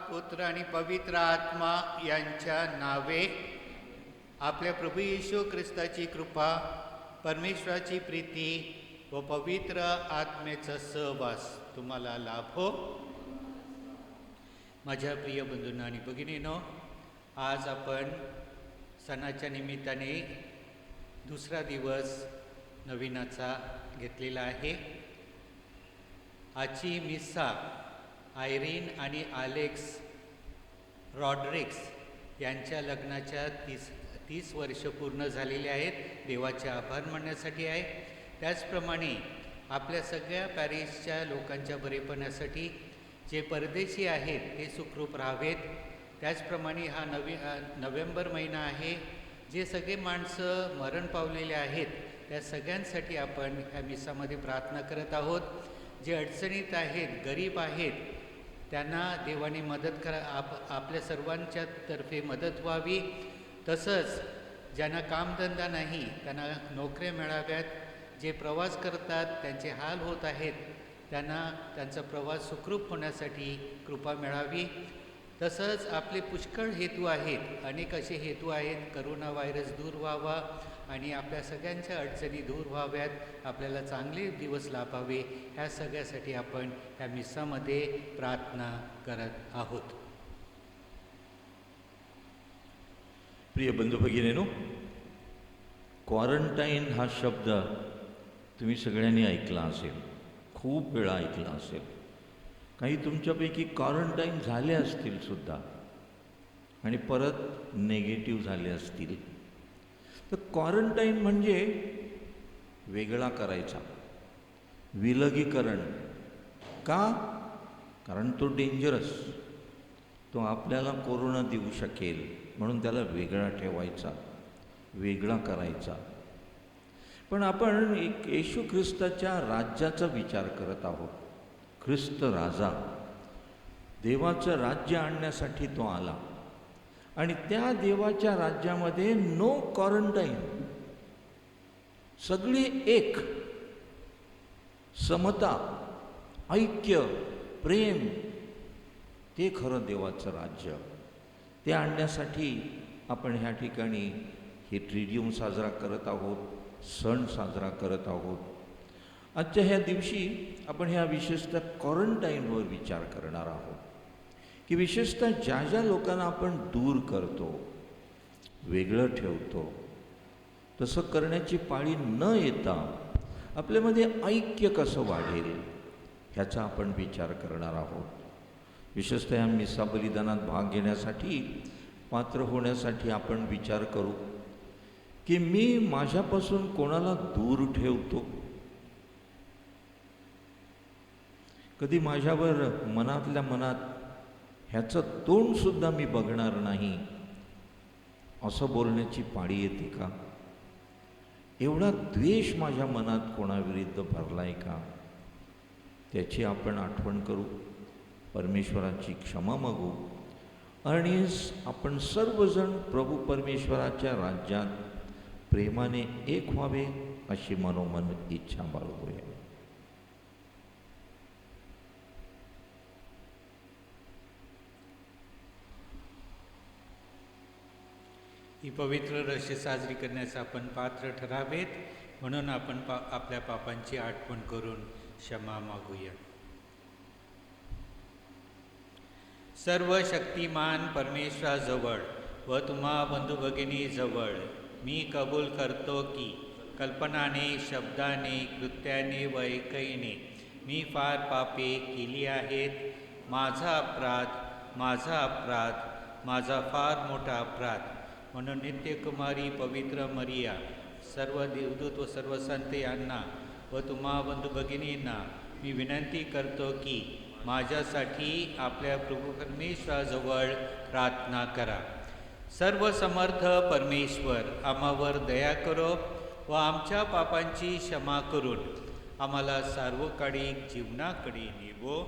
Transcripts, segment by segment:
पुत्र आणि पवित्र आत्मा यांच्या नावे आपल्या प्रभू येशू ख्रिस्ताची कृपा, परमेश्वराची प्रीती व पवित्र आत्मेचा सहवास तुम्हाला लाभो. माझ्या प्रिय बंधूंनो आणि भगिनींनो, आज आपण सणाच्या निमित्ताने दुसरा दिवस नवीनाचा घेतलेला आहे. आजची मिसा आयरीन आणि अलेक्स रॉड्रिक्स यांच्या लग्नाच्या 30 वर्ष पूर्ण झालेले आहेत. देवाचे आभार मानण्यासाठी आहे. त्याचप्रमाणे आपल्या सगळ्या पॅरिसच्या लोकांच्या बरेपणासाठी जे परदेशी आहेत ते सुखरूप राहावेत. त्याचप्रमाणे हा नोव्हेंबर महिना आहे. जे सगळे माणसं मरण पावलेले आहेत त्या सगळ्यांसाठी आपण ह्या मिसामध्ये प्रार्थना करत आहोत. जे अडचणीत आहेत, गरीब आहेत, त्यांना देवाने मदत करा. आपल्या सर्वांच्या तर्फे मदत व्हावी. तसंच ज्यांना कामधंदा नाही त्यांना नोकऱ्या मिळाव्यात. जे प्रवास करतात त्यांचे हाल होत आहेत, त्यांना त्यांचा प्रवास सुखरूप होण्यासाठी कृपा मिळावी. तसंच आपले पुष्कळ हेतू आहेत, अनेक असे हेतू आहेत. करोना व्हायरस दूर व्हावा आणि आपल्या सगळ्यांच्या अडचणी दूर व्हाव्यात, आपल्याला चांगले दिवस लाभावे, ह्या सगळ्यासाठी आपण ह्या मिसामध्ये प्रार्थना करत आहोत. प्रिय बंधू भगिनींनो, क्वारंटाईन हा शब्द तुम्ही सगळ्यांनी ऐकला असेल, खूप वेळा ऐकला असेल. काही तुमच्यापैकी क्वारंटाईन झाले असतील सुद्धा आणि परत नेगेटिव्ह झाले असतील. तर क्वारंटाईन म्हणजे वेगळा करायचा, विलगीकरण. का? कारण तो डेंजरस, तो आपल्याला कोरोना देऊ शकेल, म्हणून त्याला वेगळा ठेवायचा, वेगळा करायचा. पण आपण एक येशू ख्रिस्ताच्या राज्याचा विचार करत आहोत. ख्रिस्त राजा, देवाचं राज्य आणण्यासाठी तो आला आणि त्या देवाच्या राज्यामध्ये नो क्वारंटाईन, सगळी एक, समता, ऐक्य, प्रेम, ते खरं देवाचं राज्य. ते आणण्यासाठी आपण ह्या ठिकाणी हे ट्रिडियम साजरा करत आहोत, सण साजरा करत आहोत. आजच्या ह्या दिवशी आपण ह्या विशेषतः क्वारंटाईनवर विचार करणार आहोत की विशेषतः ज्या ज्या लोकांना आपण दूर करतो, वेगळं ठेवतो, तसं करण्याची पाळी न येता आपल्यामध्ये ऐक्य कसं वाढेल ह्याचा आपण विचार करणार आहोत. विशेषतः या मिसा बलिदानात भाग घेण्यासाठी, पात्र होण्यासाठी आपण विचार करू की मी माझ्यापासून कोणाला दूर ठेवतो. कधी माझ्यावर मनातल्या मनात ह्याचं तोंडसुद्धा मी बघणार नाही असं बोलण्याची पाळी येते का? एवढा द्वेष माझ्या मनात कोणाविरुद्ध भरलाय का? त्याची आपण आठवण करू, परमेश्वराची क्षमा मागू आणि आपण सर्वजण प्रभू परमेश्वराच्या राज्यात प्रेमाने एक व्हावे अशी मनोमन इच्छा बाळगूया. ही पवित्र रशी साजरी करण्यास आपण पात्र ठरावेत, म्हणून आपण आपल्या पापांची आठवण करून क्षमा मागूया. सर्व शक्तिमान परमेश्वराजवळ व तुम्हा बंधू भगिनीजवळ मी कबूल करतो की कल्पनाने, शब्दाने, कृत्याने व ऐकईने मी फार पापे केली आहेत. माझा अपराध, माझा अपराध, माझा फार मोठा अपराध. म्हणून नित्यकुमारी पवित्र मरिया, सर्व देवदूत व सर्व संत यांना व तुम्हा बंधू भगिनींना मी विनंती करतो की माझ्यासाठी आपल्या प्रभू परमेश्वराजवळ प्रार्थना करा. सर्व समर्थ परमेश्वर आम्हावर दया करो व आमच्या पापांची क्षमा करून आम्हाला सार्वकालिक जीवनाकडे नेवो.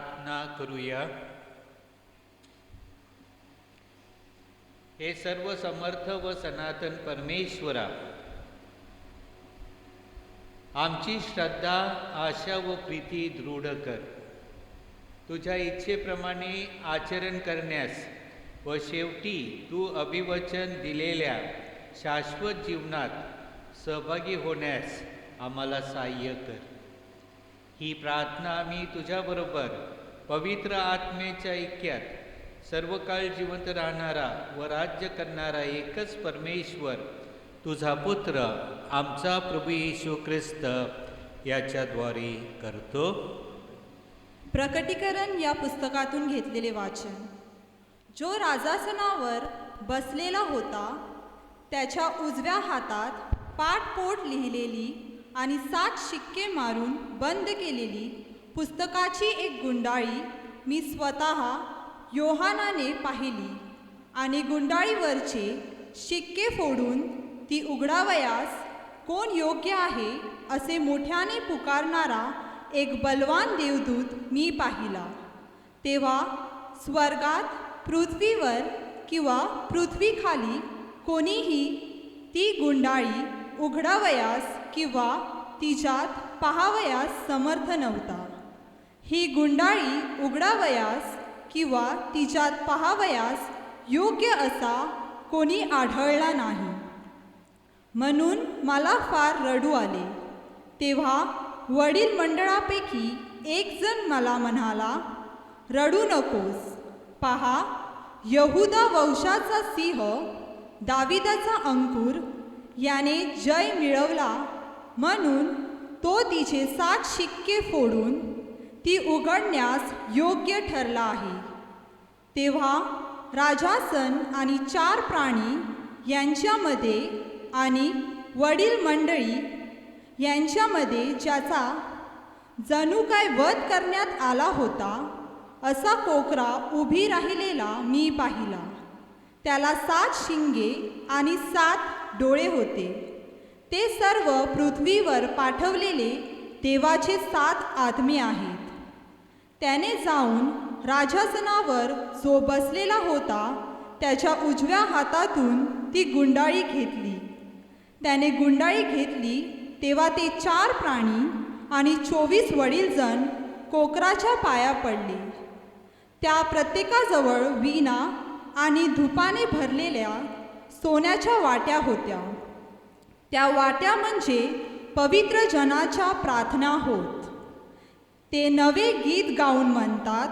प्रार्थना करूया. हे सर्व समर्थ व सनातन परमेश्वरा, आमची श्रद्धा, आशा व प्रीती दृढ कर. तुझ्या इच्छेप्रमाणे आचरण करण्यास व शेवटी तू अभिवचन दिलेल्या शाश्वत जीवनात सहभागी होण्यास आम्हाला सहाय्य कर. ही प्रार्थना आम्ही तुझ्याबरोबर पवित्र आत्मेच्या ऐक्यात सर्व काळ जिवंत राहणारा व राज्य करणारा एकच परमेश्वर, तुझा पुत्र आमचा प्रभू येशू ख्रिस्त याच्याद्वारे करतो. प्रकटीकरण या पुस्तकातून घेतलेले वाचन. जो राजासनावर बसलेला होता त्याच्या उजव्या हातात पाटपोट लिहिलेली आणि 7 शिक्के मारून बंद केलेली पुस्तकाची एक गुंडाळी मी स्वतः योहानाने पाहिली आणि गुंडाळीवरचे शिक्के फोडून ती उघडावयास कोण योग्य आहे असे मोठ्याने पुकारणारा एक बलवान देवदूत मी पाहिला. तेव्हा स्वर्गात, पृथ्वीवर किंवा पृथ्वीखाली कोणीही ती गुंडाळी उघडावयास किंवा तिच्यात पाहावयास समर्थ नव्हता. ही गुंडाळी उघडावयास किंवा तिच्यात पाहावयास योग्य असा कोणी आढळला नाही. म्हणून मला फार रडू आले. तेव्हा वडील मंडळापैकी एक जण मला म्हणाला, रडू नकोस. पहा, यहुदा वंशाचा सिंह, दाविदाचा अंकुर याने जय मिळवला, म्हणून तो तिचे 7 शिक्के फोडून ती उघडण्यास योग्य ठरला आहे. तेव्हा राजासन आणि 4 प्राणी यांच्यामध्ये आणि वडील मंडळी यांच्यामध्ये ज्याचा जणू काय वध करण्यात आला होता असा कोकरा उभी राहिलेला मी पाहिला. त्याला 7 शिंगे आणि 7 डोळे होते. ते सर्व पृथ्वीवर पाठवलेले देवाचे 7 आत्मे आहेत. त्याने जाऊन राजासनावर जो बसलेला होता त्याच्या उजव्या हातातून ती गुंडाळी घेतली. त्याने गुंडाळी घेतली तेव्हा ते 4 प्राणी आणि 24 वडीलजण कोकराच्या पाया पडले. त्या प्रत्येकाजवळ वीणा आणि धुपाने भरलेल्या सोन्याच्या वाट्या होत्या. त्या वाट्या म्हणजे पवित्र जनाच्या प्रार्थना होत. ते नवे गीत गाऊन म्हणतात,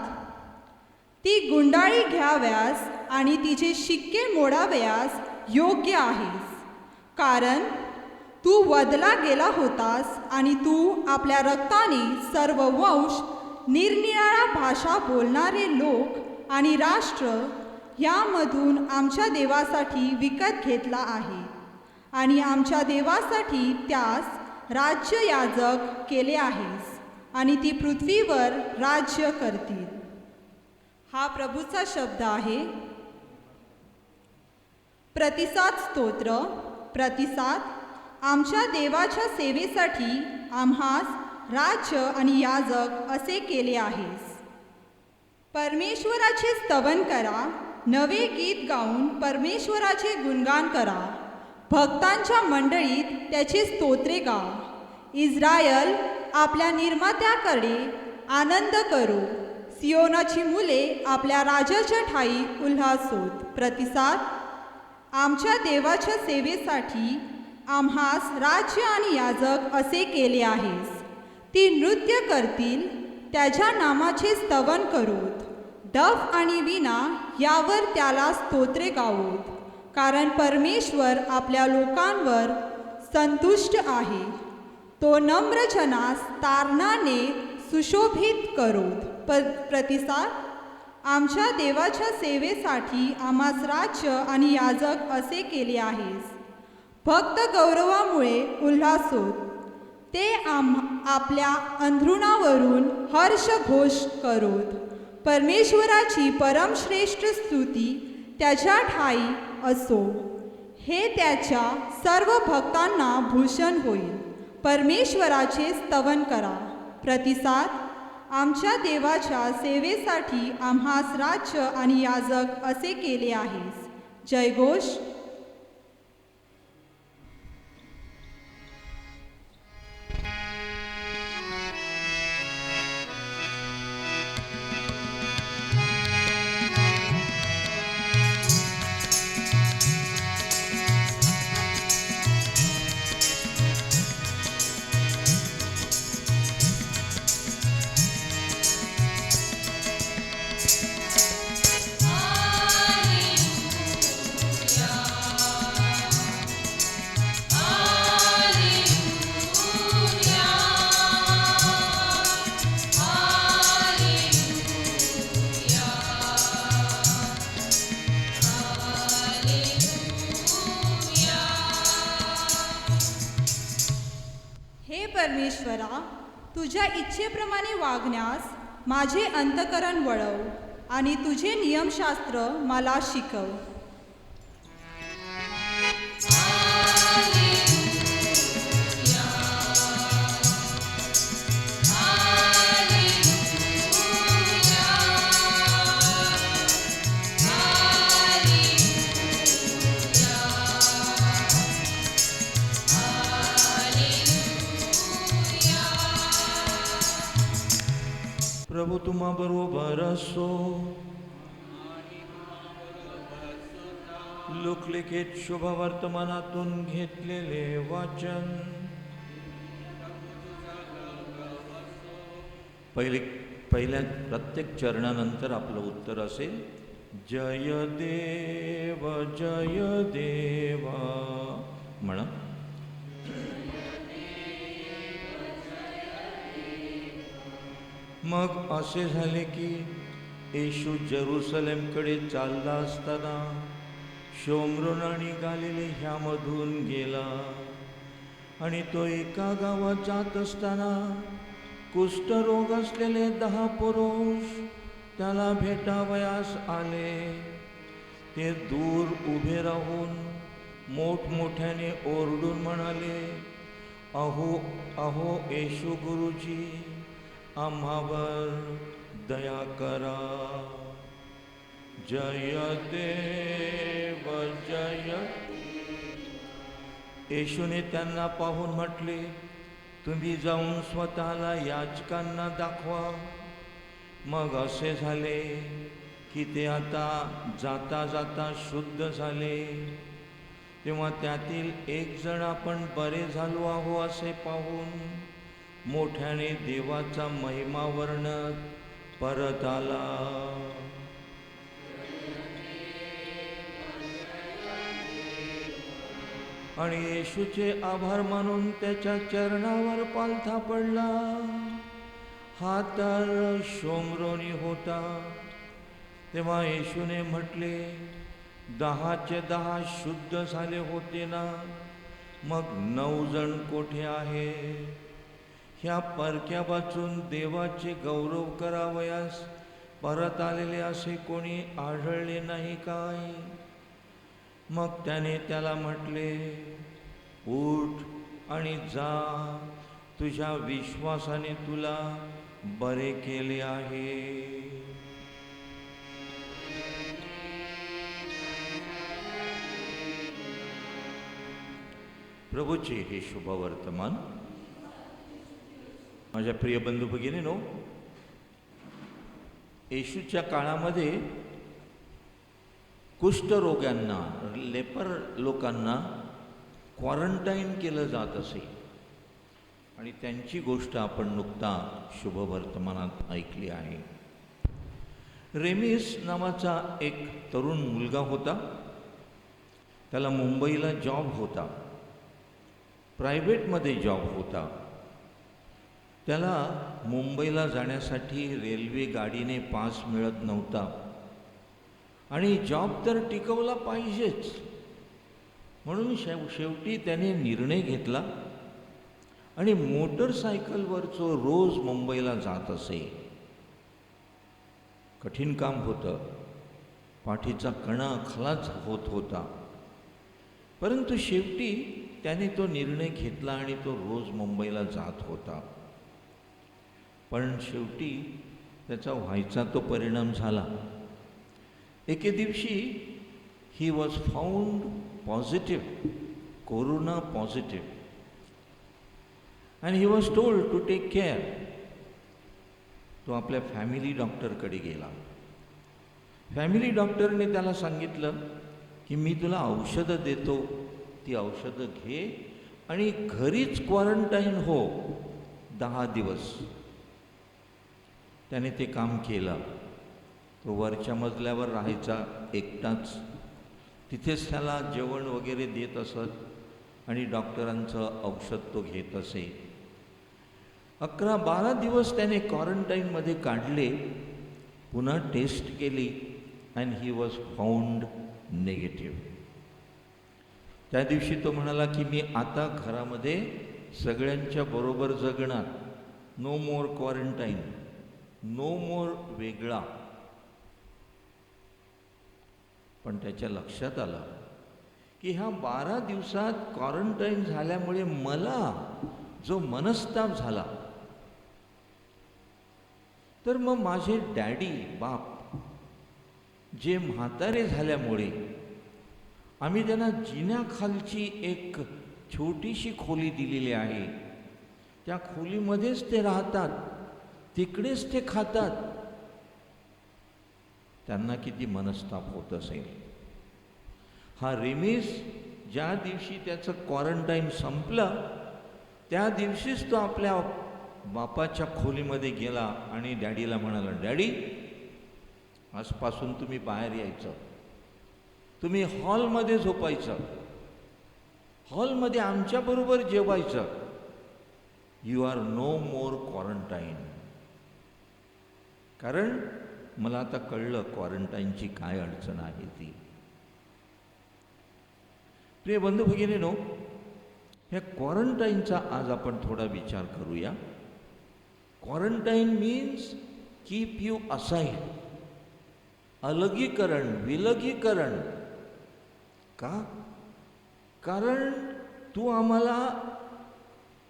ती गुंडाळी घ्याव्यास आणि तिचे शिक्के मोडावयास योग्य आहेस, कारण तू वधला गेला होतास आणि तू आपल्या रक्ताने सर्व वंश, निरनिराळ्या भाषा बोलणारे लोक आणि राष्ट्र यामधून आमच्या देवासाठी विकत घेतला आहे आणि आमच्या देवासाठी त्यास राज्य याजक केले आहेस आणि ती पृथ्वीवर राज्य करतील. हा प्रभूचा शब्द आहे. प्रतिसाद स्तोत्र. प्रतिसाद. आमच्या देवाच्या सेवेसाठी आम्हास राज्य आणि याजक असे केले आहेस. परमेश्वराचे स्तवन करा, नवे गीत गाऊन परमेश्वराचे गुणगान करा. भक्तांच्या मंडळीत त्याची स्तोत्रे गा. इस्रायल आपल्या निर्मात्याकडे आनंद करो. सियोनाची मुले आपल्या राजाच्या ठाई उल्हासोत. प्रतिसाद. आमच्या देवाच्या सेवेसाठी आम्हास राज्य आणि याजक असे केले आहेस. ती नृत्य करतील, त्याच्या नामाचे स्तवन करोत. डफ आणि वीणा यावर त्याला स्तोत्रे गावोत, कारण परमेश्वर आपल्या लोकांवर संतुष्ट आहे. तो नम्रजनास तारणाने सुशोभित करोत. प्रतिसाद. आमच्या देवाच्या सेवेसाठी आम्हास राज्य आणि याजक असे केले आहेस. भक्त गौरवामुळे उल्हासोत. ते आपल्या अंथरुणावरून हर्ष घोष करोत. परमेश्वराची परमश्रेष्ठ स्तुती त्याच्या ठाई असो. हे त्याच्या सर्व भक्तांना भूषण होईल. परमेश्वराचे स्तवन करा. प्रतिसाद. आमच्या देवाच्या सेवेसाठी आम्हास राज्य आणि याजक असे केले आहेस. जयघोष. हे परमेश्वरा, तुझ्या इच्छेप्रमाणे वागण्यास माझे अंतकरण वळव आणि तुझे नियमशास्त्र मला शिकव. प्रभू तुम्हा बरोबर असो. लोकलिखित शुभ वर्तमानातून घेतलेले वाचन. पहिल्या प्रत्येक चरणानंतर आपलं उत्तर असेल जय देव जय देवा म्हणा. मग असे झाले की येशू जेरुसलेमकडे चालला असताना शोमरोन आणि गालिले ह्यामधून गेला. आणि तो एका गावात जात असताना कुष्ठरोग असलेले 10 पुरुष त्याला भेटावयास आले. ते दूर उभे राहून मोठमोठ्याने ओरडून म्हणाले, अहो अहो येशू गुरुजी, आम्हावर दया करा. जय देव जय. येशूने त्यांना पाहून म्हटले, तुम्ही जाऊन स्वतःला याजकांना दाखवा. मग असे झाले की ते आता जाता जाता शुद्ध झाले. तेव्हा त्यातील एक जण आपण बरे झालो आहो असे पाहून मोठ्याने देवाचा महिमा वर्णत परत आला. आणि येशूचे आभार मानून त्याच्या चरणावर पालथा पडला. हा तर शोमरोनी होता. तेव्हा येशूने म्हटले, 10चे 10 शुद्ध झाले होते ना, मग 9 जण कोठे आहे? ह्या परक्या वाचून देवाचे गौरव करावयास परत आलेले असे कोणी आढळले नाही काय? मग त्याने त्याला म्हटले, उठ आणि जा, तुझ्या विश्वासाने तुला बरे केले आहे. प्रभूचे हे शुभवर्तमान. माझ्या प्रिय बंधू भगिनीनो, येशूच्या काळामध्ये कुष्ठरोग्यांना, लेपर लोकांना क्वारंटाईन केलं जात असे आणि त्यांची गोष्ट आपण नुकता शुभवर्तमानात ऐकली आहे. रेमिस नावाचा एक तरुण मुलगा होता. त्याला मुंबईला जॉब होता, प्रायव्हेटमध्ये जॉब होता. त्याला मुंबईला जाण्यासाठी रेल्वे गाडीने पास मिळत नव्हता आणि जॉब तर टिकवला पाहिजेच. म्हणून शेवटी त्याने निर्णय घेतला आणि मोटरसायकलवर तो रोज मुंबईला जात असे. कठीण काम होतं, पाठीचा कणा खलाच होत होता, परंतु शेवटी त्याने तो निर्णय घेतला आणि तो रोज मुंबईला जात होता. पण शेवटी त्याचा व्हायचा तो परिणाम झाला. एके दिवशी he was found positive, corona positive, and he was told to take care. तो आपल्या फॅमिली डॉक्टरकडे गेला. फॅमिली डॉक्टरने त्याला सांगितलं की मी तुला औषधं देतो, ती औषधं घे आणि घरीच क्वारंटाईन हो 10 दिवस. त्याने ते काम केलं. तो वरच्या मजल्यावर राहायचा एकटाच. तिथेच त्याला जेवण वगैरे देत असत आणि डॉक्टरांचं औषध तो घेत असे. 11-12 दिवस त्याने क्वारंटाईनमध्ये काढले. पुन्हा टेस्ट केली and he was found negative. त्या दिवशी तो म्हणाला की मी आता घरामध्ये सगळ्यांच्या बरोबर जगणार. नो मोर क्वारंटाईन, नो मोर वेगळा. पण त्याच्या लक्षात आलं की ह्या 12 दिवसात क्वारंटाईन झाल्यामुळे मला जो मनस्ताप झाला, तर मग माझे डॅडी बाप जे म्हातारे झाल्यामुळे आम्ही त्यांना जिन्याखालची एक छोटीशी खोली दिलेली आहे. त्या खोलीमध्येच ते राहतात, तिकडेच ते खातात. त्यांना किती मनस्ताप होत असेल. हा रेमीस ज्या दिवशी त्याचं क्वारंटाईन संपलं त्या दिवशीच तो आपल्या बापाच्या खोलीमध्ये गेला आणि डॅडीला म्हणाला, डॅडी आजपासून तुम्ही बाहेर यायचं, तुम्ही हॉलमध्ये झोपायचं, हॉलमध्ये आमच्याबरोबर जेवायचं. You are no more quarantine. कारण मला आता कळलं क्वारंटाईनची काय अडचण आहे ती. प्रिय बंधू भगिनींनो, ह्या क्वारंटाईनचा आज आपण थोडा विचार करूया. Quarantine means keep you aside, अलगीकरण, विलगीकरण. का? कारण तू आम्हाला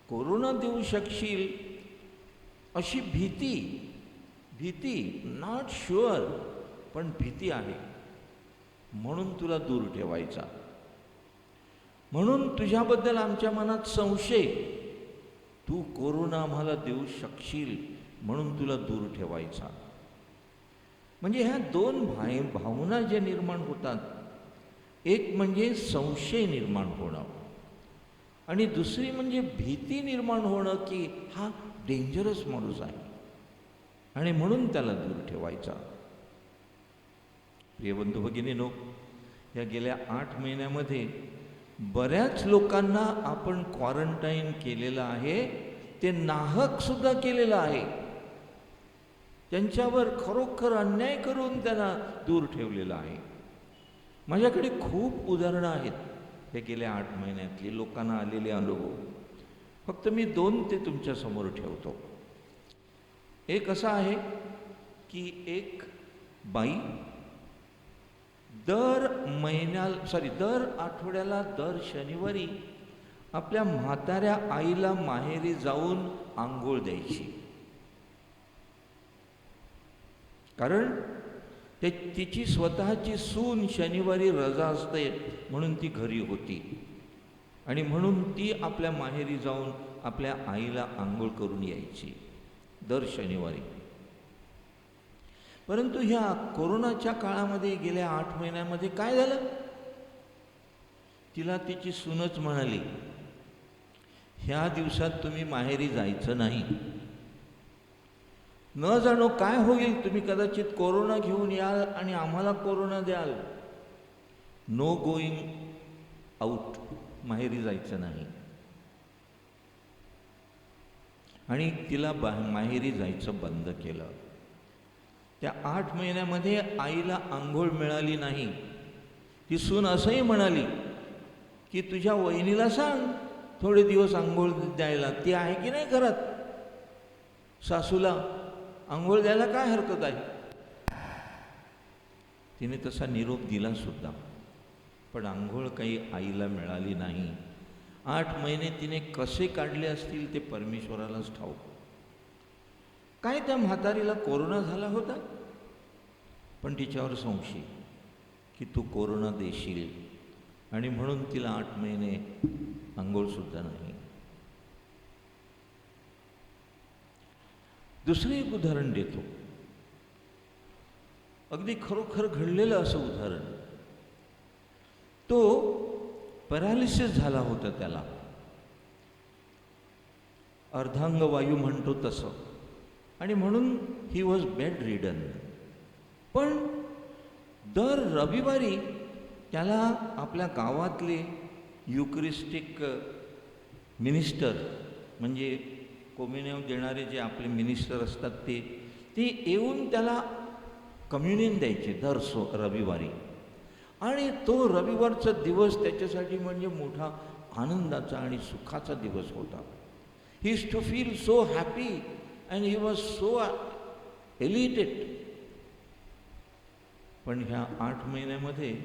कोरोना देऊ शकशील अशी भीती, नॉट शुअर, पण भीती आहे म्हणून तुला दूर ठेवायचा. म्हणून तुझ्याबद्दल आमच्या मनात संशय, तू कोरोना आम्हाला देऊ शकशील म्हणून तुला दूर ठेवायचा. म्हणजे ह्या दोन भावना ज्या निर्माण होतात, एक म्हणजे संशय निर्माण होणं आणि दुसरी म्हणजे भीती निर्माण होणं की हा डेंजरस माणूस आहे आणि म्हणून त्याला दूर ठेवायचा. प्रिय बंधू भगिनींनो, या गेल्या 8 महिन्यामध्ये बऱ्याच लोकांना आपण क्वारंटाईन केलेलं आहे, ते नाहक सुद्धा केलेलं आहे. त्यांच्यावर खरोखर अन्याय करून त्यांना दूर ठेवलेलं आहे. माझ्याकडे खूप उदाहरणं आहेत हे गेल्या 8 महिन्यातली लोकांना आलेले अनुभव. फक्त मी 2 ते तुमच्यासमोर ठेवतो. एक असं आहे की एक बाई दर आठवड्याला दर शनिवारी आपल्या म्हाताऱ्या आईला माहेरी जाऊन आंघोळ द्यायची. कारण तिची स्वतःची सून शनिवारी रजा असते म्हणून ती घरी होती आणि म्हणून ती आपल्या माहेरी जाऊन आपल्या आईला आंघोळ करून यायची दर शनिवारी. परंतु ह्या कोरोनाच्या काळामध्ये गेल्या 8 महिन्यामध्ये काय झालं, तिला तिची सूनच म्हणाली, ह्या दिवसात तुम्ही माहेरी जायचं नाही. न जाणो काय होईल, तुम्ही कदाचित कोरोना घेऊन याल आणि आम्हाला कोरोना द्याल. नो गोईंग आउट, माहेरी जायचं नाही. आणि तिला माहेरी जायचं बंद केलं. त्या 8 महिन्यामध्ये आईला आंघोळ मिळाली नाही. ती सून असंही म्हणाली की तुझ्या वहिनीला सांग थोडे दिवस आंघोळ द्यायला, ती आहे की नाही घरात, सासूला आंघोळ द्यायला काय हरकत आहे. तिने तसा निरोप दिला सुद्धा, पण आंघोळ काही आईला मिळाली नाही. 8 महिने तिने कसे काढले असतील ते परमेश्वरालाच ठाऊक. काय त्या म्हातारीला कोरोना झाला होता, पण तिच्यावर संशय की तू कोरोना देशील, आणि म्हणून तिला 8 महिने आंघोळसुद्धा नाही. दुसरं एक उदाहरण देतो, अगदी खरोखर घडलेलं असं उदाहरण. तो पॅरालिसिस झाला होता, त्याला अर्धांगवायू म्हणतो तसं, आणि म्हणून ही वॉज बेड रिडन. पण दर रविवारी त्याला आपल्या गावातले युकरिस्टिक मिनिस्टर, म्हणजे कोम्युनियन देणारे जे आपले मिनिस्टर असतात ते येऊन त्याला कम्युनियन द्यायचे दर रविवारी. आणि तो रविवारचा दिवस त्याच्यासाठी म्हणजे मोठा आनंदाचा आणि सुखाचा दिवस होता. He is to feel so happy and he was so elated. पण ह्या 8 महिन्यामध्ये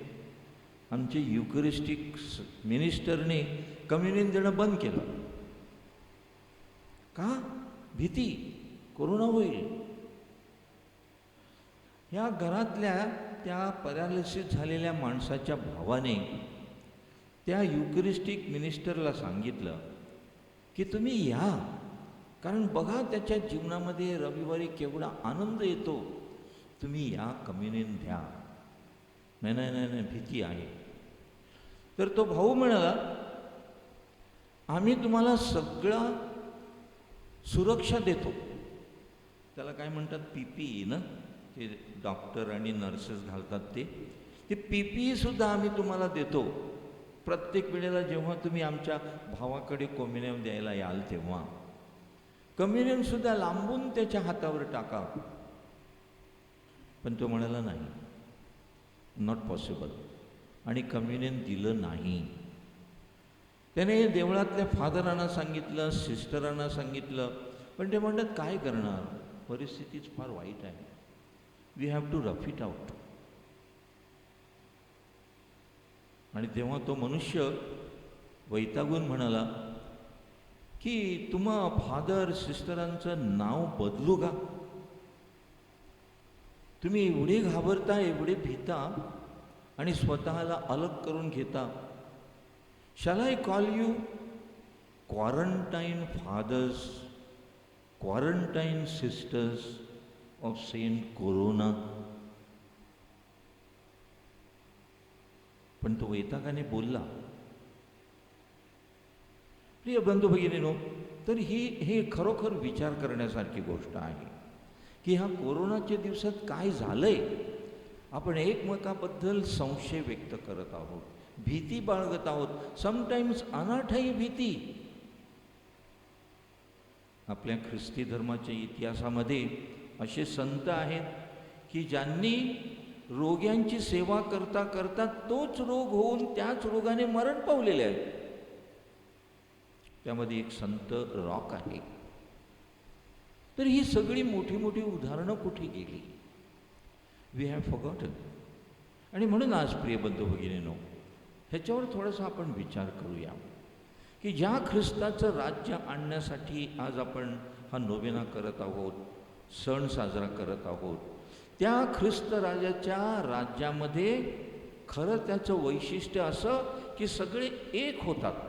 आमचे युकरिस्टिक मिनिस्टरने कम्युनियन देणं बंद केलं. का? भीती, कोरोना होईल. ह्या घरातल्या त्या पॅरालिसिस झालेल्या माणसाच्या भावाने त्या युकरिस्टिक मिनिस्टरला सांगितलं की तुम्ही या, कारण बघा त्याच्या जीवनामध्ये रविवारी केवढा आनंद येतो, तुम्ही या, कम्युनियन द्या. नाही नाही नाही नाही, भीती आहे. तर तो भाऊ म्हणाला, आम्ही तुम्हाला सगळा सुरक्षा देतो. त्याला काय म्हणतात, PPE ना, ते डॉक्टर आणि नर्सेस घालतात ते PPE सुद्धा आम्ही तुम्हाला देतो. प्रत्येक वेळेला जेव्हा तुम्ही आमच्या भावाकडे कम्युनियन द्यायला याल तेव्हा कम्युनियन सुद्धा लांबून त्याच्या हातावर टाका. पण तो म्हणाला नाही, नॉट पॉसिबल, आणि कम्युनियन दिलं नाही. त्याने देवळातल्या फादरांना सांगितलं, सिस्टरांना सांगितलं, पण ते म्हणतात काय करणार, परिस्थितीच फार वाईट आहे, we have to rough it out. आणि तेव्हा तो मनुष्य वैतागून म्हणाला की तुम्हा फादर सिस्टरांचं नाव बदलू का? तुम्ही एवढे घाबरता, एवढे भीता आणि स्वतःला अलग करून घेता. Shall I call you quarantine fathers, quarantine sisters of Saint Corona? पण तो वैतागाने बोलला. प्रिय बंधू भगिनीनो, तर हे खरोखर विचार करण्यासारखी गोष्ट आहे की ह्या कोरोनाच्या दिवसात काय झालंय. आपण एकमेकाबद्दल संशय व्यक्त करत आहोत, भीती बाळगत आहोत, समटाईम्स अनाठायी भीती. आपल्या ख्रिस्ती धर्माच्या इतिहासामध्ये असे संत आहेत की ज्यांनी रोग्यांची सेवा करता करता तोच रोग होऊन त्याच रोगाने मरण पावलेले आहे. त्यामध्ये एक संत रॉक आहे. तर ही सगळी मोठी मोठी उदाहरणं कुठे गेली? We have forgotten. आणि म्हणून आज प्रिय बंधू भगिनींनो, ह्याच्यावर थोडासा आपण विचार करूया की ज्या ख्रिस्ताचं राज्य आणण्यासाठी आज आपण हा नोवेना करत आहोत, सण साजरा करत आहोत, त्या ख्रिस्त राजाच्या राज्यामध्ये खरं त्याचं वैशिष्ट्य असं की सगळे एक होतात.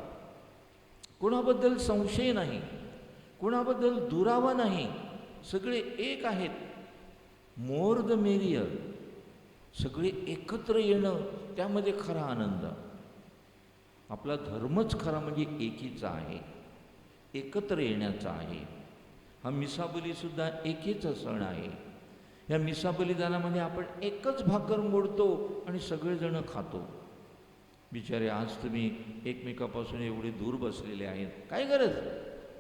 कोणाबद्दल संशय नाही, कोणाबद्दल दुरावा नाही, सगळे एक आहेत. मोर द मेरियर, सगळे एकत्र येणं त्यामध्ये खरा आनंद. आपला धर्मच खरा म्हणजे एकीचा आहे, एकत्र येण्याचा आहे. हा मिसाबलीसुद्धा एकीचा सण आहे. या मिसा बलिदानामध्ये आपण एकच भाकर मोडतो आणि सगळेजण खातो. बिचारे आज तुम्ही एकमेकापासून एवढे दूर बसलेले आहेत, काय गरज?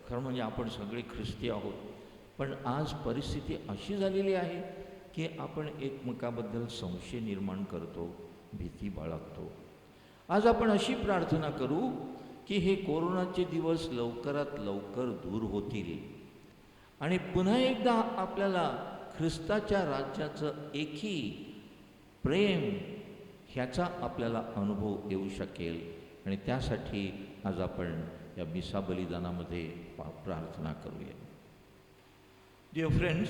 खरं म्हणजे आपण सगळे ख्रिस्ती आहोत, पण आज परिस्थिती अशी झालेली आहे की आपण एकमेकाबद्दल संशय निर्माण करतो, भीती बाळगतो. आज आपण अशी प्रार्थना करू की हे कोरोनाचे दिवस लवकरात लवकर दूर होतील आणि पुन्हा एकदा आपल्याला ख्रिस्ताच्या राज्याचं एकी प्रेम ह्याचा आपल्याला अनुभव येऊ शकेल. आणि त्यासाठी आज आपण या मिसा बलिदानामध्ये प्रार्थना करूया. Dear friends,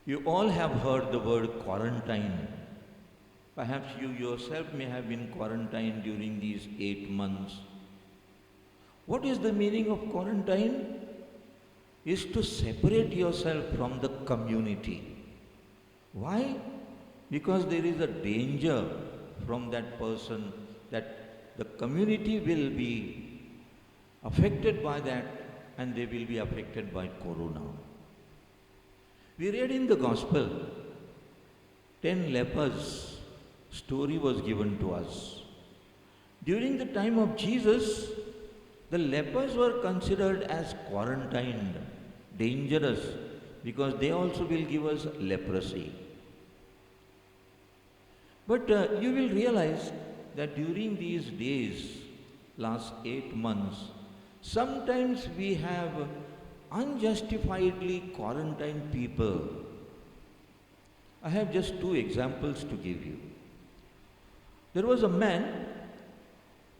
you all have heard the word quarantine. Perhaps you yourself may have been quarantined during these 8 months. What is the meaning of quarantine? Is to separate yourself from the community. Why? Because there is a danger from that person that the community will be affected by that and they will be affected by corona. We read in the gospel, 10 lepers story was given to us. During the time of Jesus, the lepers were considered as quarantined, dangerous, because they also will give us leprosy. But you will realize that during these days, last 8 months, sometimes we have unjustifiedly quarantined people. I have just 2 examples to give you. There was a man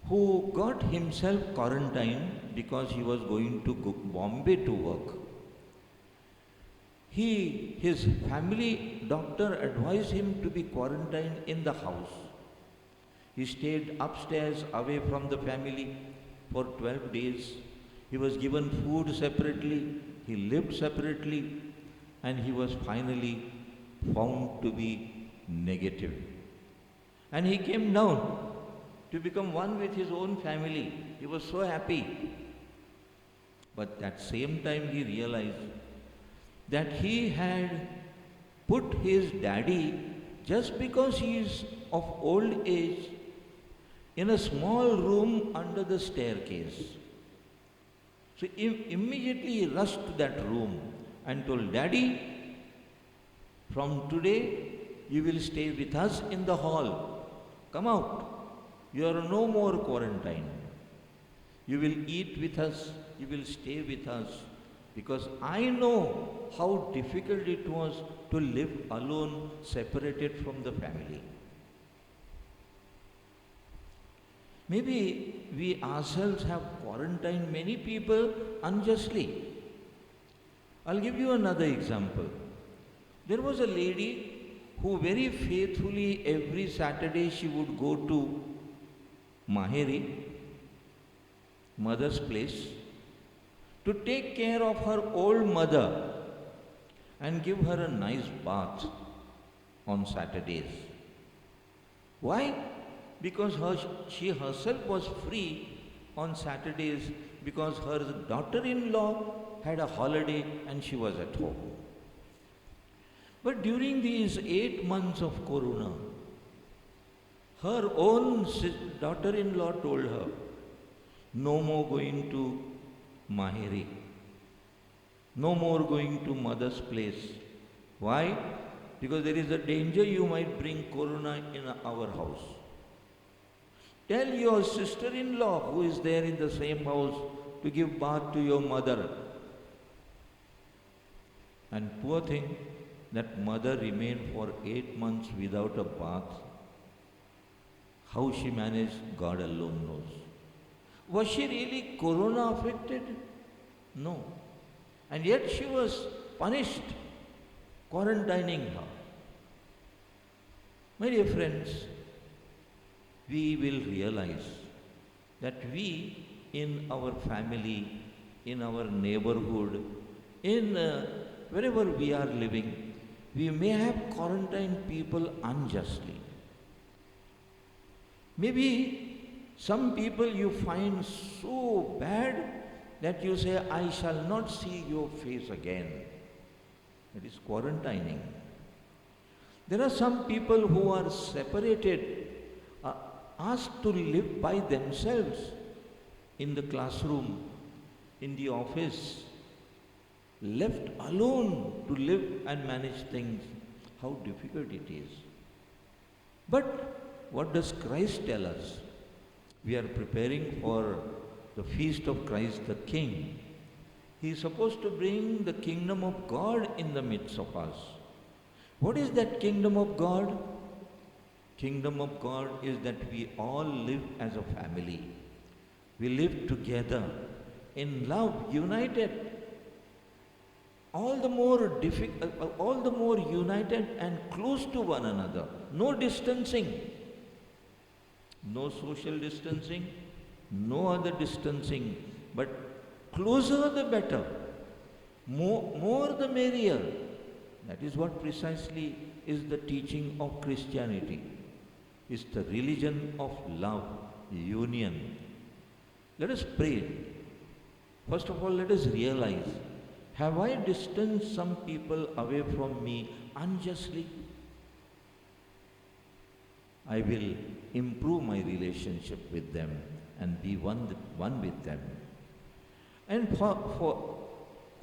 who got himself quarantined because he was going to Bombay to work. His family doctor advised him to be quarantined in the house. He stayed upstairs away from the family for 12 days. He was given food separately, he lived separately, and he was finally found to be negative. And he came down to become one with his own family. He was so happy. But that same time he realized that he had put his daddy, just because he is of old age, in a small room under the staircase. So immediately he rushed to that room and told, "Daddy, from today you will stay with us in the hall. Come out. You are no more quarantined. You will eat with us, you will stay with us, because I know how difficult it was to live alone, separated from the family." Maybe we ourselves have quarantined many people unjustly. I'll give you another example. There was a lady who very faithfully every Saturday she would go to Maheri, mother's place, to take care of her old mother and give her a nice bath on Saturdays. Why? Because she herself was free on Saturdays because her daughter-in-law had a holiday and she was at home. But during these 8 months of Corona, her own daughter-in-law told her, "No more going to Maheri. No more going to mother's place." Why? Because there is a danger you might bring Corona in our house. Tell your sister-in-law who is there in the same house to give bath to your mother. And poor thing, that mother remained for 8 months without a bath. How she managed, God alone knows. Was she really Corona affected? No. And yet she was punished, quarantining her. My dear friends, we will realize that we in our family, in our neighborhood, in wherever we are living, we may have quarantined people unjustly. Maybe some people you find so bad that you say, "I shall not see your face again." It is quarantining. There are some people who are separated, asked to live by themselves in the classroom, in the office, left alone to live and manage things. How difficult it is. But what does Christ tell us? We are preparing for the feast of Christ the King. He is supposed to bring the kingdom of God in the midst of us. What is that kingdom of God? Kingdom of God is that we all live as a family. We live together in love, united. all the more all the more united and close to one another. No distancing, no social distancing, no other distancing, but closer the better, more the merrier. That is what precisely is the teaching of Christianity. It's the religion of love, union. Let us pray. First of all, let us realize, have I distanced some people away from me unjustly? I will improve my relationship with them and be one with them. And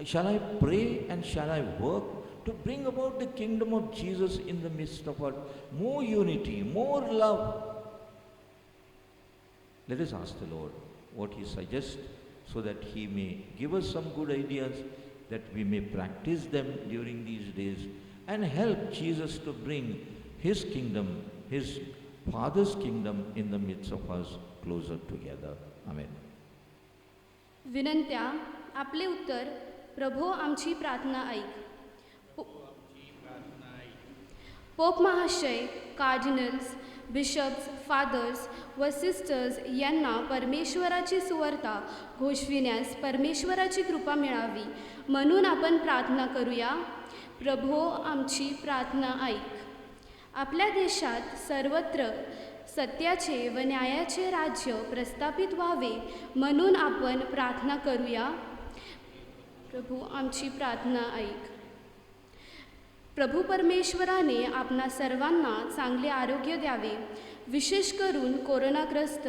shall I pray and shall I work to bring about the kingdom of Jesus in the midst of us? More unity, more love. Let us ask the Lord what He suggests so that He may give us some good ideas that we may practice them during these days and help Jesus to bring His kingdom, His Father's kingdom in the midst of us closer together. Amen. विनंत्या आपले उत्तर. प्रभो आमची प्रार्थना ऐक. Pope महाशय, cardinals, bishops, fathers व sisters यांना परमेश्वराची सुवार्ता घोषविण्यास परमेश्वराची कृपा मिळावी म्हणून आपण प्रार्थना करूया. प्रभो आमची प्रार्थना ऐक. आपल्या देशात सर्वत्र सत्याचे व न्यायाचे राज्य प्रस्थापित व्हावे म्हणून आपण प्रार्थना करूया. प्रभू आमची प्रार्थना ऐक. प्रभू परमेश्वराने आपणा सर्वांना चांगले आरोग्य द्यावे. विशेष करून कोरोनाग्रस्त,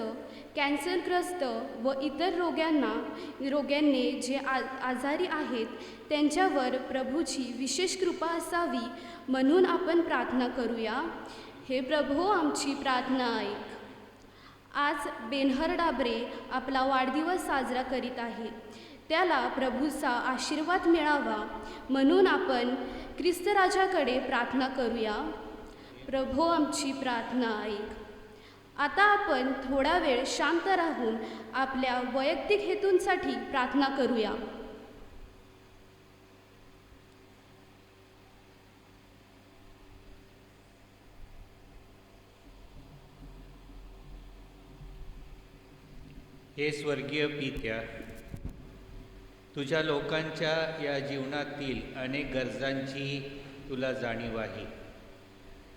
कॅन्सरग्रस्त व इतर रोग्यांनी जे आजारी आहेत त्यांच्यावर प्रभूची विशेष कृपा असावी म्हणून आपण प्रार्थना करूया. हे प्रभो आमची प्रार्थना ऐक. आज बेनहर डाबरे आपला वाढदिवस साजरा करीत आहे. त्याला प्रभूचा आशीर्वाद मिळावा म्हणून आपण ख्रिस्तराजाकडे प्रार्थना करूया. प्रभो आमची प्रार्थना ऐक. आता आपण थोडा वेळ शांत राहून आपल्या वैयक्तिक हेतूंसाठी प्रार्थना करूया. हे स्वर्गीय पित्या, तुझ्या लोकांच्या या जीवनातील अनेक गरजांची तुला जाणीव आहे.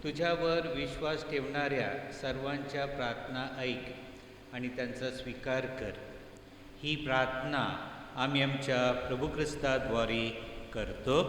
तुझ्यावर विश्वास ठेवणाऱ्या सर्वांच्या प्रार्थना ऐक आणि त्यांचा स्वीकार कर. ही प्रार्थना आम्ही आमच्या प्रभू ख्रिस्ताद्वारे करतो.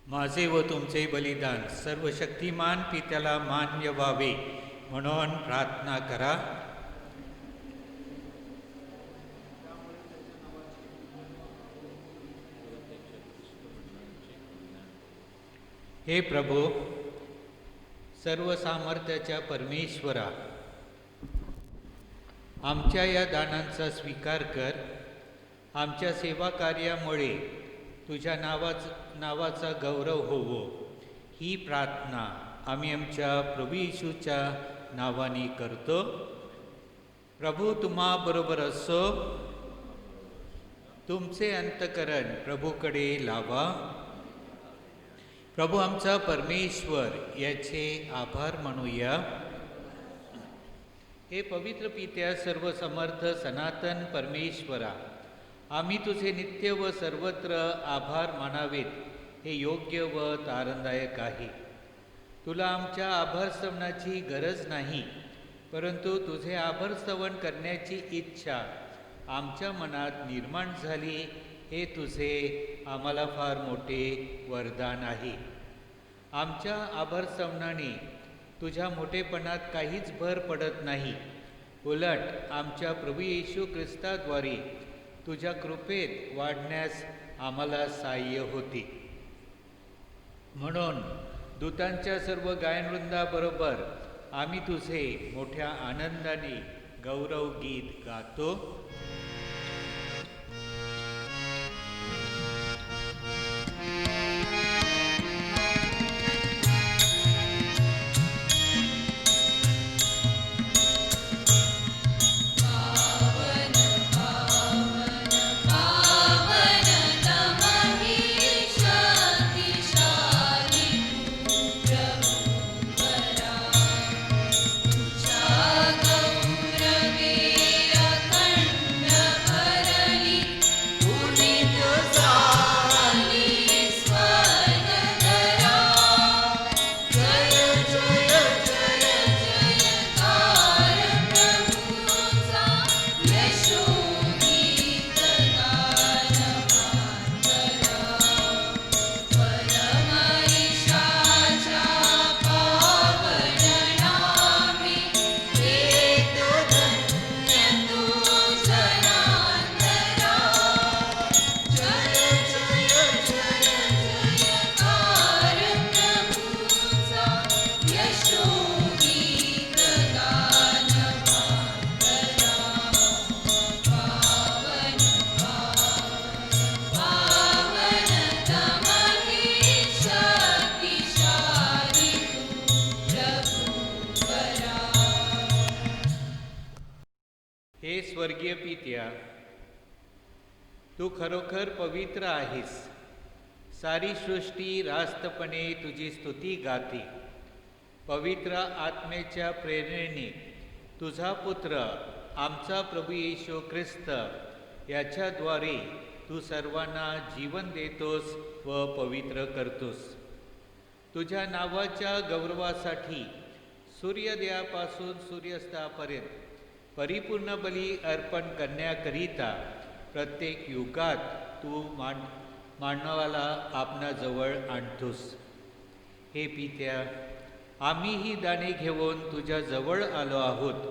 माझे व तुमचे बलिदान सर्व शक्तिमान पित्याला मान्य व्हावे म्हणून प्रार्थना करा. हे प्रभू, सर्व सामर्थ्याच्या परमेश्वरा, आमच्या या दानांचा स्वीकार कर. आमच्या सेवा कार्यामुळे तुझ्या नावाचा गौरव होवो, ही प्रार्थना आम्ही आमच्या प्रभू येशूच्या नावाने करतो. प्रभू तुम्हा बरोबर असो. तुमचे अंतकरण प्रभूकडे लावा. प्रभू आमचा परमेश्वर, याचे आभार मानूया. हे पवित्र पित्या, सर्व समर्थ सनातन परमेश्वरा, आम्ही तुझे नित्य व सर्वत्र आभार मानावेत हे योग्य व आनंददायक आहे. तुला आमच्या आभार स्तवनाची गरज नाही, परंतु तुझे आभार स्तवन करण्याची इच्छा आमच्या मनात निर्माण झाली, हे तुझे आम्हाला फार मोठे वरदान आहे. आमच्या आभार स्तवनाने तुझ्या मोठेपणात काहीच भर पडत नाही, उलट आमच्या प्रभू येशू ख्रिस्ताद्वारे तुझ्या कृपेत वाढण्यास आम्हाला सहाय्य होते. म्हणून दूतांच्या सर्व गायनवृंदाबरोबर आम्ही तुझे मोठ्या आनंदाने गौरव गीत गातो. हे स्वर्गीय पित्या, तू खरोखर पवित्र आहेस. सारी सृष्टी रास्तपणे तुझी स्तुती गाते. पवित्र आत्मेच्या प्रेरणेने तुझा पुत्र आमचा प्रभू येशू ख्रिस्त याच्याद्वारे तू सर्वांना जीवन देतोस व पवित्र करतोस. तुझ्या नावाच्या गौरवासाठी सूर्योदयापासून सूर्यास्तापर्यंत परिपूर्ण बली अर्पण करण्याकरिता प्रत्येक युगात तू मानवाला आपणाजवळ आणतोस. हे पित्या, आम्ही ही दाने घेऊन तुझ्या जवळ आलो आहोत.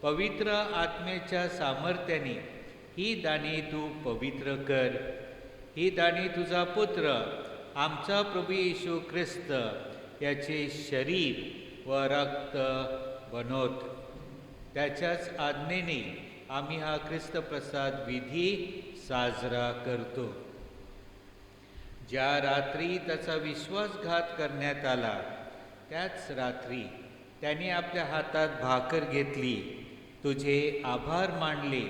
पवित्र आत्म्याच्या सामर्थ्याने ही दाने तू पवित्र कर. ही दाने तुझा पुत्र आमचा प्रभू येशू ख्रिस्त याचे शरीर व रक्त बनवत. त्याच्याच आज्ञेने आम्ही हा ख्रिस्त प्रसाद विधी साजरा करतो. ज्या रात्री त्याचा विश्वासघात करण्यात आला, त्याच रात्री त्याने आपल्या हातात भाकर घेतली, तुझे आभार मानले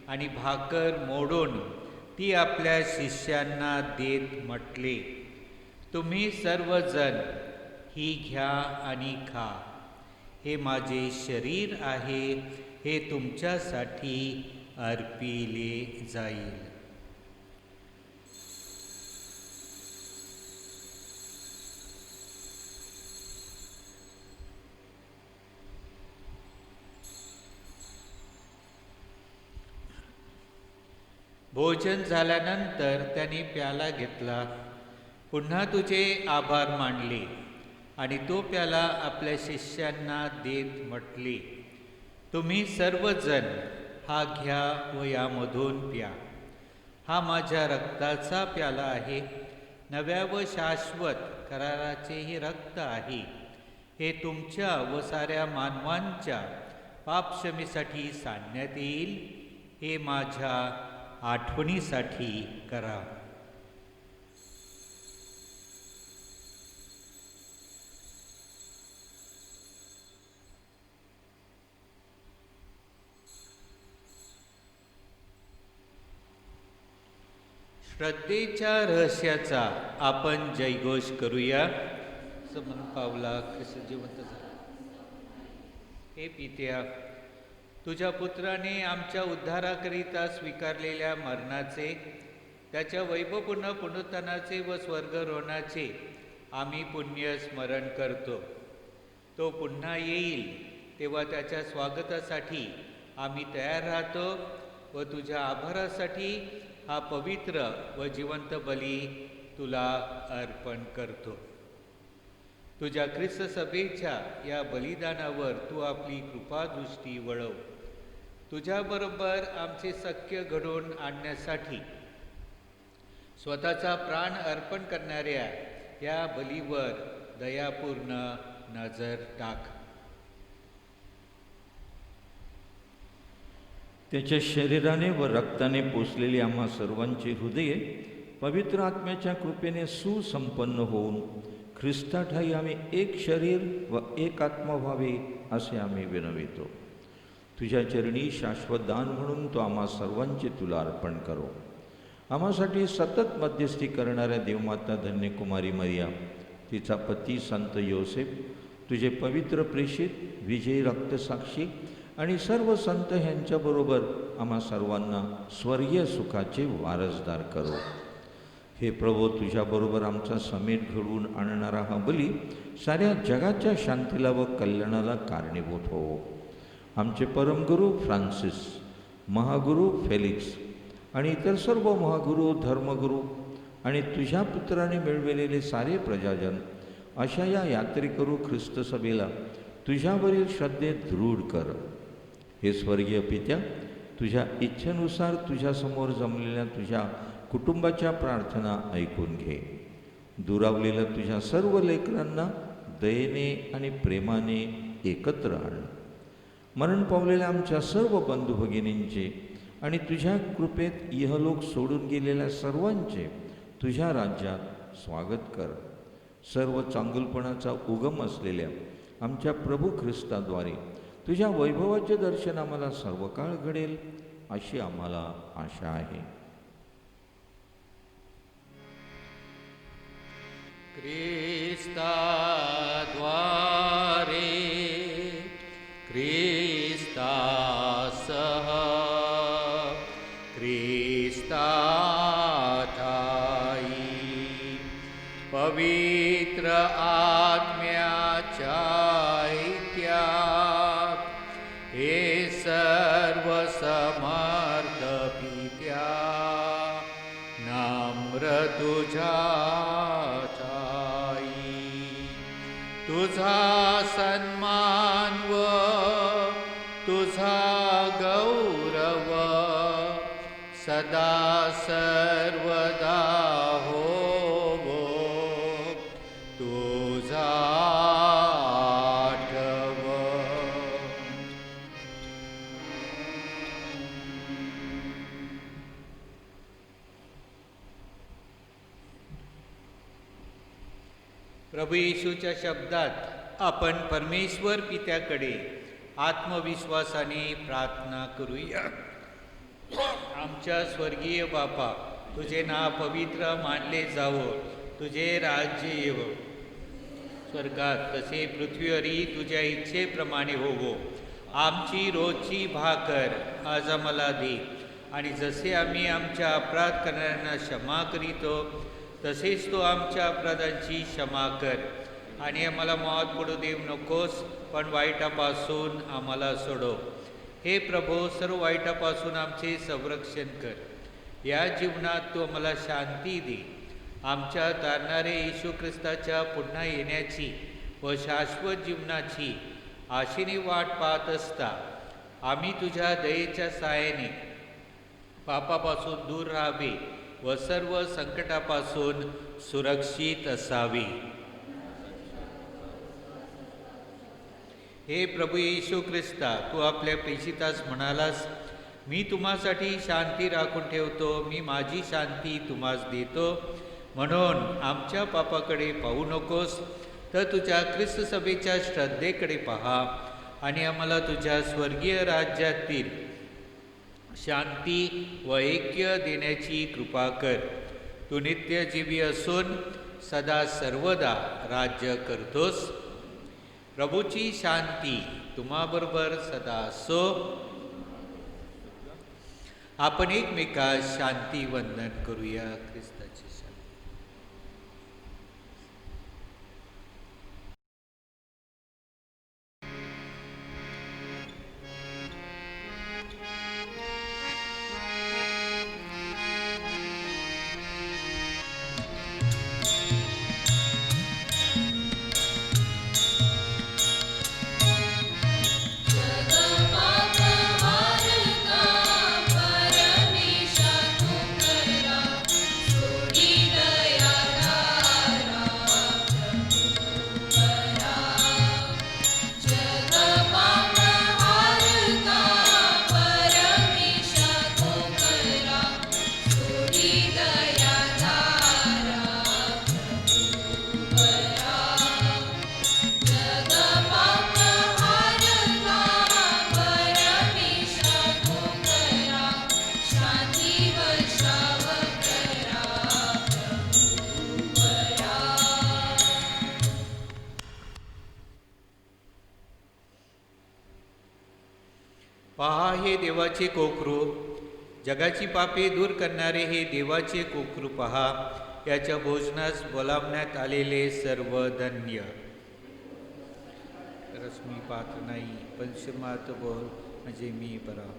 आणि भाकर मोडून ती आपल्या शिष्यांना देत म्हटले, तुम्ही सर्वजण ही घ्या आणि खा. हे माझे शरीर आहे, हे तुमच्यासाठी अर्पिले जाईल. भोजन झाल्यानंतर त्याने प्याला घेतला, पुन्हा तुझे आभार मानले आणि तो प्याला आपल्या शिष्यांना देत म्हटले, तुम्ही सर्वजण हा घ्या व यामधून प्या. हा माझ्या रक्ताचा प्याला आहे, नव्या व शाश्वत कराराचेही रक्त आहे. हे तुमच्या व साऱ्या मानवांच्या पापक्षमेसाठी सांगण्यात येईल. हे माझ्या आठवणीसाठी करा. श्रद्धेच्या रहस्याचा आपण जयघोष करूया. समन पावला ख्रिस्त जिवंत झाला. हे पित्या, तुझ्या पुत्राने आमच्या उद्धाराकरिता स्वीकारलेल्या मरणाचे, त्याच्या वैभवपूर्ण पुनरुत्थानाचे व स्वर्गरोहणाचे आम्ही पुण्य स्मरण करतो. तो पुन्हा येईल तेव्हा त्याच्या स्वागतासाठी आम्ही तयार राहतो व तुझ्या आभारासाठी हा पवित्र व जिवंत बली तुला अर्पण करतो. तुझ्या ख्रिस्त सभेच्या या बलिदानावर तू आपली कृपादृष्टी वळव. तुझ्याबरोबर आमचे सख्य घडवून आणण्यासाठी स्वतःचा प्राण अर्पण करणाऱ्या या बलीवर दयापूर्ण नजर टाक. त्याच्या शरीराने व रक्ताने पोचलेली आम्हा सर्वांची हृदये पवित्र आत्म्याच्या कृपेने सुसंपन्न होऊन ख्रिस्ताठाई आम्ही एक शरीर व एक आत्मा व्हावे असे आम्ही विनवितो. तुझ्या चरणी शाश्वत दान म्हणून तो आम्हा सर्वांचे तुला अर्पण करो. आम्हासाठी सतत मध्यस्थी करणाऱ्या देवमाता धन्य कुमारी मरिया, तिचा पती संत योसेफ, तुझे पवित्र प्रेषित विजयी रक्तसाक्षी आणि सर्व संत ह्यांच्याबरोबर आम्हा सर्वांना स्वर्गीय सुखाचे वारसदार करो. हे प्रभो, तुझ्याबरोबर आमचा समेट घडवून आणणारा हा बली साऱ्या जगाच्या शांतीला व कल्याणाला कारणीभूत हो. आमचे परमगुरू फ्रान्सिस, महागुरू फेलिक्स आणि इतर सर्व महागुरू, धर्मगुरू आणि तुझ्या पुत्राने मिळविलेले सारे प्रजाजन अशा या यात्रेकरू ख्रिस्त सभेला तुझ्यावरील श्रद्धेत दृढ कर. हे स्वर्गीय पित्या, तुझ्या इच्छेनुसार तुझ्यासमोर जमलेल्या तुझ्या कुटुंबाच्या प्रार्थना ऐकून घे. दुरावलेल्या तुझ्या सर्व लेकरांना दयेने आणि प्रेमाने एकत्र आण. मरण पावलेल्या आमच्या सर्व बंधू भगिनींचे आणि तुझ्या कृपेत इहलोक सोडून गेलेल्या सर्वांचे तुझ्या राज्यात स्वागत कर. सर्व चांगुलपणाचा उगम असलेल्या आमच्या प्रभू ख्रिस्ताद्वारे तुझ्या वैभवाचे दर्शन आम्हाला सर्व काळ घडेल अशी आम्हाला आशा आहे. ख्रिस्ताद्वारे ख्रिस्तासह ख्रिस्ताठाई पवित्र आत्म्याच्या ऐक्यात हे सर्व समर्थ पित्या नम्र तुझ्या तुझा सन्मान व तुझा गौरव सदा सर्वदा होवो. तुझा आठव. प्रभू येशूच्या शब्दात आपण परमेश्वर पित्याकडे आत्मविश्वासाने प्रार्थना करूया. आमच्या स्वर्गीय बापा, तुझे नाव पवित्र मानले जावो, तुझे राज्य येवो स्वर्गात तसे पृथ्वीवरही तुझ्या इच्छेप्रमाणे होवो. आमची रोजची भाकर आज आम्हाला दे, आणि जसे आम्ही आमच्या अपराध करणाऱ्यांना क्षमा करीतो तसेच तो आमच्या अपराधांची क्षमा कर. आणि आम्हाला मौत पडू देऊ नकोस, पण वाईटापासून आम्हाला सोडव. हे प्रभो, सर्व वाईटापासून आमचे संरक्षण कर. या जीवनात तू आम्हाला शांती दे. आमच्या तारणारे येशू ख्रिस्ताच्या पुन्हा येण्याची व शाश्वत जीवनाची आशेने वाट पाहत असता आम्ही तुझ्या दयेच्या सहाय्याने पापापासून दूर राहावे व सर्व संकटापासून सुरक्षित असावी. हे प्रभू येशू ख्रिस्ता, तू आपल्या प्रेषितास म्हणालास, मी तुम्हासाठी शांती राखून ठेवतो, मी माझी शांती तुम्हास देतो. म्हणून आमच्या पापाकडे पाहू नकोस, तर तुझ्या ख्रिस्त सभेच्या श्रद्धेकडे पहा आणि आम्हाला तुझ्या स्वर्गीय राज्यातील शांती व ऐक्य देण्याची कृपा कर. तू नित्यजीवी असून सदा सर्वदा राज्य करतोस. प्रभूची शांती तुम्हाबरोबर सदा असो. आपण एकमेकास शांती वंदन करूया. ख्रिस्ताची शांती. पहा, हे देवाचे कोकरू, जगाची पापे दूर करणारे हे देवाचे कोकरू पहा. याच्या भोजनास बोलावण्यात आलेले सर्व धन्य. तरच मी पात्र नाही, पण श्रीमात बोल म्हणजे मी बरा.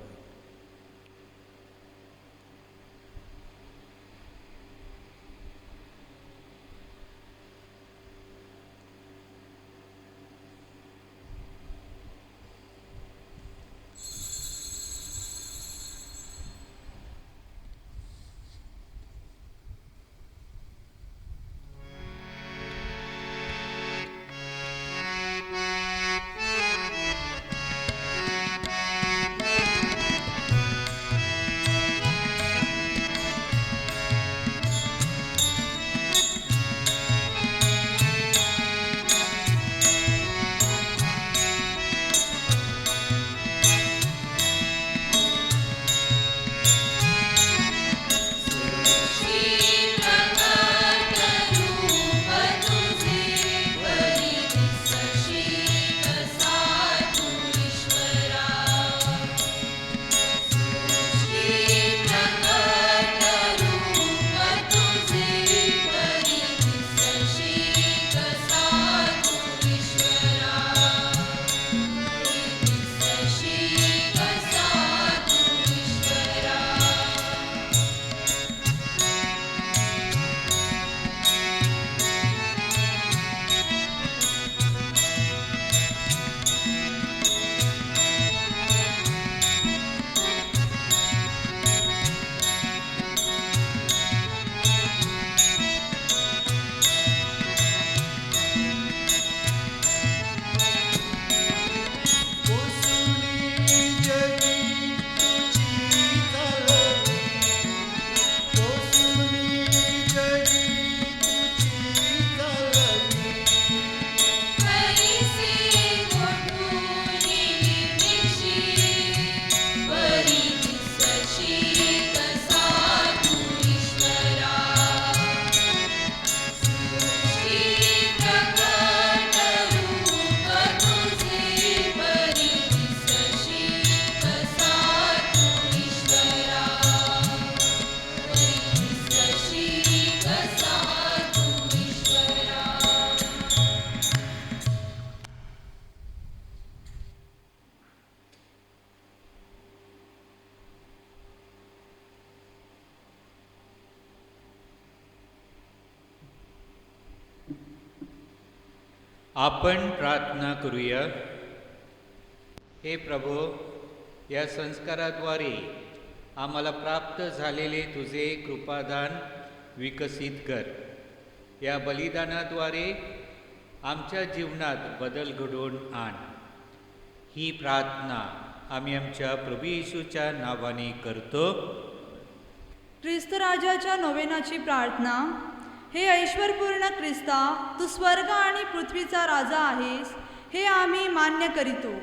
आपण प्रार्थना करूया. हे प्रभो, या संस्काराद्वारे आम्हाला प्राप्त झालेले तुझे कृपादान विकसित कर. या बलिदानाद्वारे आमच्या जीवनात बदल घडवून आण. ही प्रार्थना आम्ही आमच्या प्रभू येशूच्या नावाने करतो. ख्रिस्त राजाच्या नोवेनाची प्रार्थना. हे ऐश्वरपूर्ण ख्रिस्ता, तू स्वर्ग आणि पृथ्वीचा राजा आहेस हे आम्ही मान्य करीतो.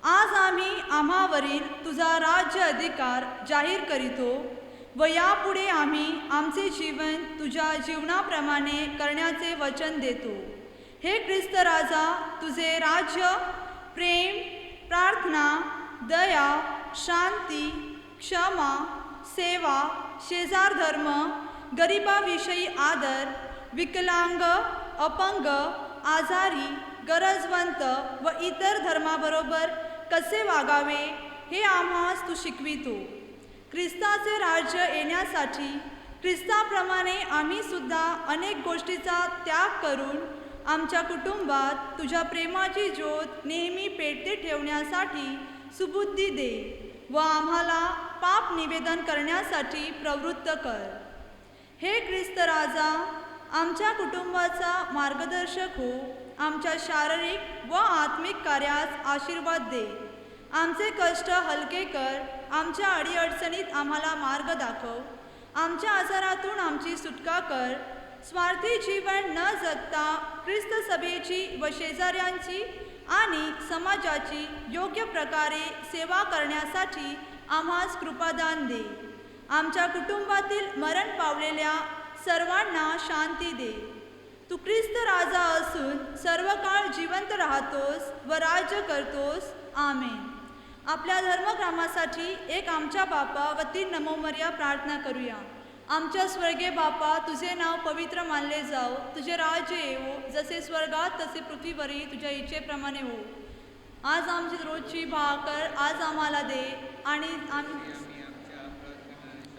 आज आम्ही आम्हावरील तुझा राज्य अधिकार जाहीर करीतो व यापुढे आम्ही आमचे जीवन तुझ्या जीवनाप्रमाणे करण्याचे वचन देतो. हे ख्रिस्त राजा, तुझे राज्य, प्रेम, प्रार्थना, दया, शांती, क्षमा, सेवा, शेजार धर्म, गरिबाविषयी आदर, विकलांग, अपंग, आजारी, गरजवंत व इतर धर्माबरोबर कसे वागावे हे आम्हास तू शिकवितो. ख्रिस्ताचे राज्य येण्यासाठी ख्रिस्ताप्रमाणे आम्ही सुद्धा अनेक गोष्टीचा त्याग करून आमच्या कुटुंबात तुझ्या प्रेमाची ज्योत नेहमी पेटते ठेवण्यासाठी सुबुद्धी दे व आम्हाला पाप निवेदन करण्यासाठी प्रवृत्त कर. हे ख्रिस्त राजा, आमच्या कुटुंबाचा मार्गदर्शक हो. आमच्या शारीरिक व आत्मिक कार्यास आशीर्वाद दे. आमचे कष्ट हलके कर. आमच्या अडीअडचणीत आम्हाला मार्ग दाखव. आमच्या आजारातून आमची सुटका कर. स्वार्थी जीवन न जगता ख्रिस्त सभेची व शेजाऱ्यांची आणि समाजाची योग्य प्रकारे सेवा करण्यासाठी आम्हास कृपादान दे. आमच्या कुटुंबातील मरण पावलेल्या सर्वांना शांती दे. तू ख्रिस्त राजा असून सर्व काळ जिवंत राहतोस व राज्य करतोस. आमेन. आपल्या धर्मग्रामासाठी एक आमच्या बापा व 3 नमो मर्या प्रार्थना करूया. आमच्या स्वर्गीय बापा, तुझे नाव पवित्र मानले जाओ. तुझे राज्य येवो. जसे स्वर्गात तसे पृथ्वीवरही तुझ्या इच्छेप्रमाणे हो. आज आमची रोजची भाकर आज आम्हाला दे आणि आम्ही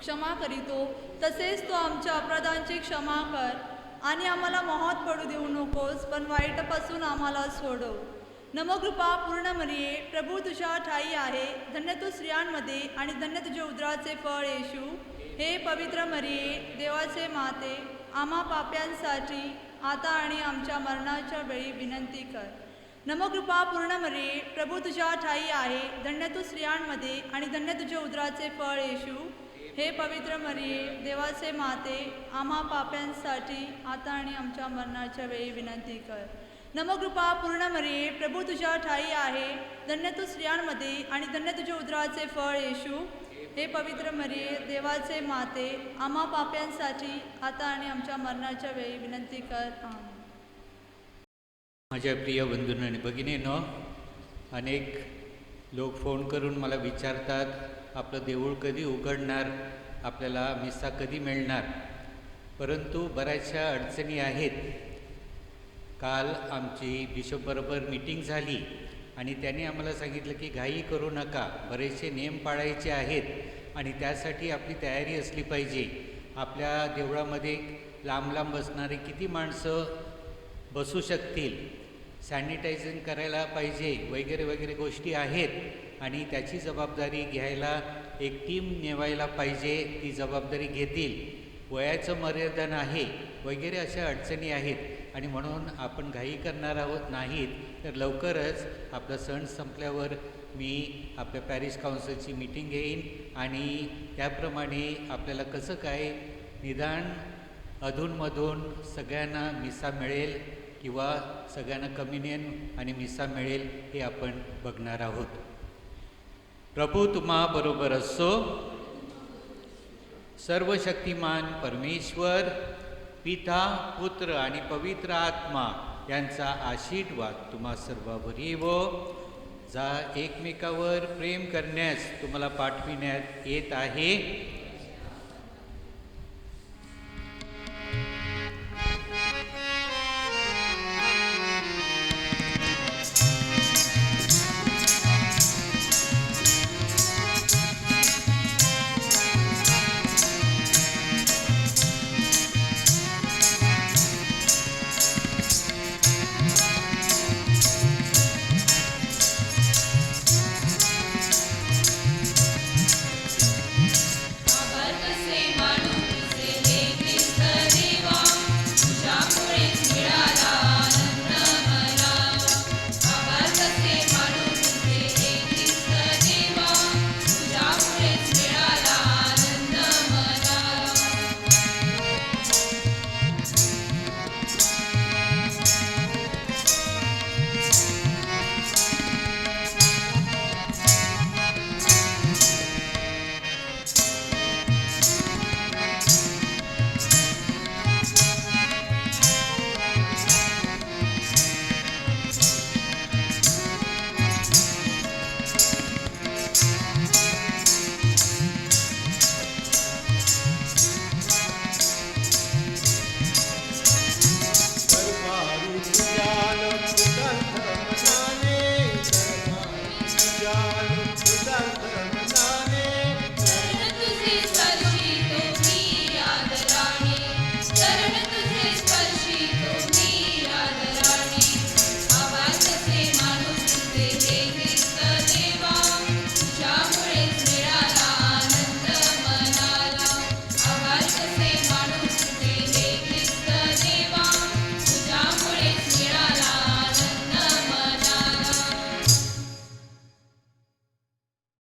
क्षमा करीतो तसेच तो आमच्या अपराधांची क्षमा कर आणि आम्हाला मोहात पडू देऊ नकोस पण वाईटापासून आम्हाला सोडव. नमोकृपा पूर्ण मरिये, प्रभू तुझ्या ठाई आहे. धन्य तू स्त्रियांमध्ये आणि धन्य तुझे उदराचे फळ येशू. हे पवित्र मरिये, देवाचे माते, आम्हा पाप्यांसाठी आता आणि आमच्या मरणाच्या वेळी विनंती कर. नमोकृपा पूर्ण मरिये, प्रभू तुझ्या ठाई आहे. धन्य तू स्त्रियांमध्ये आणि धन्य तुझे उदराचे फळ येशू. हे पवित्र मरिये, देवाचे माते, आम्हा पाप्यांसाठी आता आणि आमच्या मरणाच्या वेळी विनंती कर. नमोकृपा पूर्ण मरिये, प्रभू तुझ्या ठाई आहे. धन्य तू स्त्रियांमध्ये आणि धन्य तुझे उदराचे फळ येशू. हे पवित्र मरिये, देवाचे माते, आम्हा पाप्यांसाठी आता आणि आमच्या मरणाच्या वेळी विनंती कर. आमेन. माझ्या प्रिय बंधूंनो आणि भगिनींनो, अनेक लोक फोन करून मला विचारतात आपलं देऊळ कधी उघडणार, आपल्याला मिसा कधी मिळणार. परंतु बऱ्याचशा अडचणी आहेत. काल आमची बिशपबरोबर मीटिंग झाली आणि त्यांनी आम्हाला सांगितलं की घाई करू नका, बरेचसे नियम पाळायचे आहेत आणि त्यासाठी आपली तयारी असली पाहिजे. आपल्या देवळामध्ये लांब लांब बसणारे किती माणसं बसू शकतील, सॅनिटायझिंग करायला पाहिजे वगैरे वगैरे गोष्टी आहेत आणि त्याची जबाबदारी घ्यायला एक टीम नेवायला पाहिजे. ती जबाबदारी घेतील. वयाचं मर्यादन आहे वगैरे अशा अडचणी आहेत आणि म्हणून आपण घाई करणार आहोत नाहीत. तर लवकरच आपला सण संपल्यावर मी आपल्या पॅरिश काउन्सिलची मीटिंग घेईन आणि त्याप्रमाणे आपल्याला कसं काय निदान अधूनमधून सगळ्यांना मिसा मिळेल किंवा सगळ्यांना कम्युनियन आणि मिसा मिळेल हे आपण बघणार आहोत. प्रभू तुम्हा बरोबर असो. सर्व शक्तिमान परमेश्वर पिता, पुत्र आणि पवित्र आत्मा यांचा आशीर्वाद तुम्हा सर्वांवर येवो. जा एकमेकावर प्रेम करण्यास तुम्हाला पाठविण्यात येत आहे.